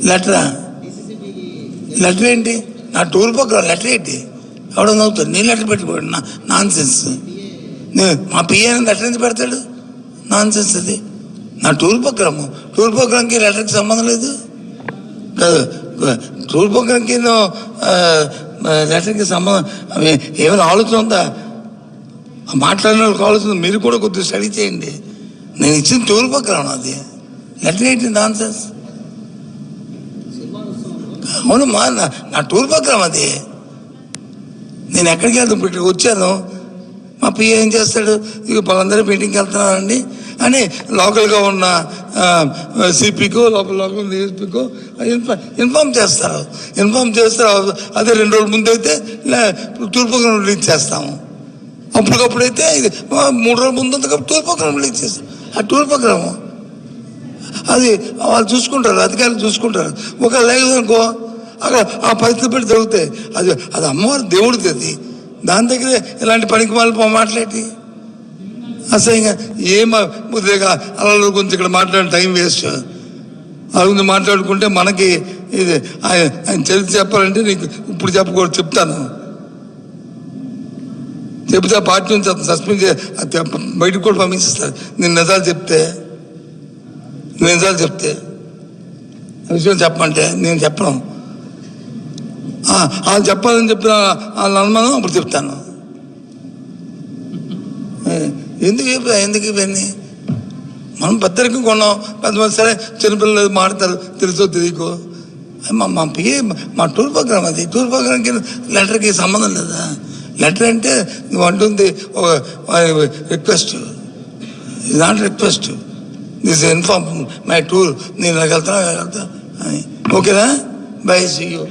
లెటరా? Letter ఏంటి? నా tour programme letter ఏంటి? ఎవడో నవ్వుతాడు. నేను లెటర్ పెట్టుకోండి, నాన్ సెన్స్. మా పిఏని లెటర్ ఎందుకు పెడతాడు? నాన్ సెన్స్ అది. నా టూర్ ప్రోగ్రామ్కి లెటర్కి సంబంధం లేదు కాదు. టూర్ ప్రోగ్రామ్కి లెటర్కి సంబంధం ఏమైనా ఆలోచన ఉందా? మాట్లాడిన వాళ్ళకి ఆలోచన. మీరు కూడా కొద్దిగా స్టడీ చేయండి. నేను ఇచ్చిన టూర్ ప్రోగ్రామ్ అది. లెటర్ ఏంటి? Non sense. అవును మా నా టూర్ ప్రోగ్రామ్ అది. నేను ఎక్కడికి వెళ్తాను? ఇప్పుడు ఇక్కడికి వచ్చాను. మా పిఏ ఏం చేస్తాడు? ఇక వాళ్ళందరూ మీటింగ్కి వెళ్తున్నానండి అని లోకల్గా ఉన్న సిపికో లోకల్ డిఎస్పికో ఇన్ఫామ్ చేస్తారు. అదే 2 రోజుల ముందు అయితే టూర్ ప్రోగ్రామ్ రిలీజ్ చేస్తాము. అప్పటికప్పుడైతే 3 రోజుల ముందు ఉంది కాబట్టి టూర్ ప్రోగ్రామ్ రిలీజ్ చేస్తాం. ఆ టూర్ ప్రోగ్రాము అది వాళ్ళు చూసుకుంటారు, అధికారులు చూసుకుంటారు. ఒక లేదనుకో అక్కడ ఆ పరిస్థితి పెట్టి జరుగుతాయి. అది అమ్మవారి దేవుడిది. అది దాని దగ్గర ఇలాంటి పనికి వాళ్ళు మాట్లాడి అసహ్యంగా ఉద్రేగా అలా గురించి ఇక్కడ మాట్లాడే టైం వేస్ట్. అలా మాట్లాడుకుంటే మనకి ఇది ఆయన చరిత్ర చెప్పాలంటే నీకు ఇప్పుడు చెప్పకూడదు. చెప్తాను, చెప్తే ఆ పార్టీ నుంచి సస్పెండ్ బయటకు కూడా పంపించేస్తారు. నేను నిజాలు చెప్తే విషయం చెప్పమంటే నేను చెప్పను. వాళ్ళు చెప్పాలని చెప్పిన వాళ్ళ అనుమానం అప్పుడు చెప్తాను. ఎందుకు ఇవన్నీ? మనం పెద్దరికి కొన్నాం. పెద్దమంది సరే చిన్నపిల్లలు మాడతారు, తెలుసో తెలియకో. మా పిఏ మా టూర్ ప్రోగ్రామ్ అది. టూర్ ప్రోగ్రామ్కి లెటర్కి సంబంధం లేదా? లెటర్ అంటే నువ్వు అంటుంది ఒక రిక్వెస్ట్. ఇది not request, this inform my tour. నేను వెళ్తా. ఓకేనా? Bye, see you.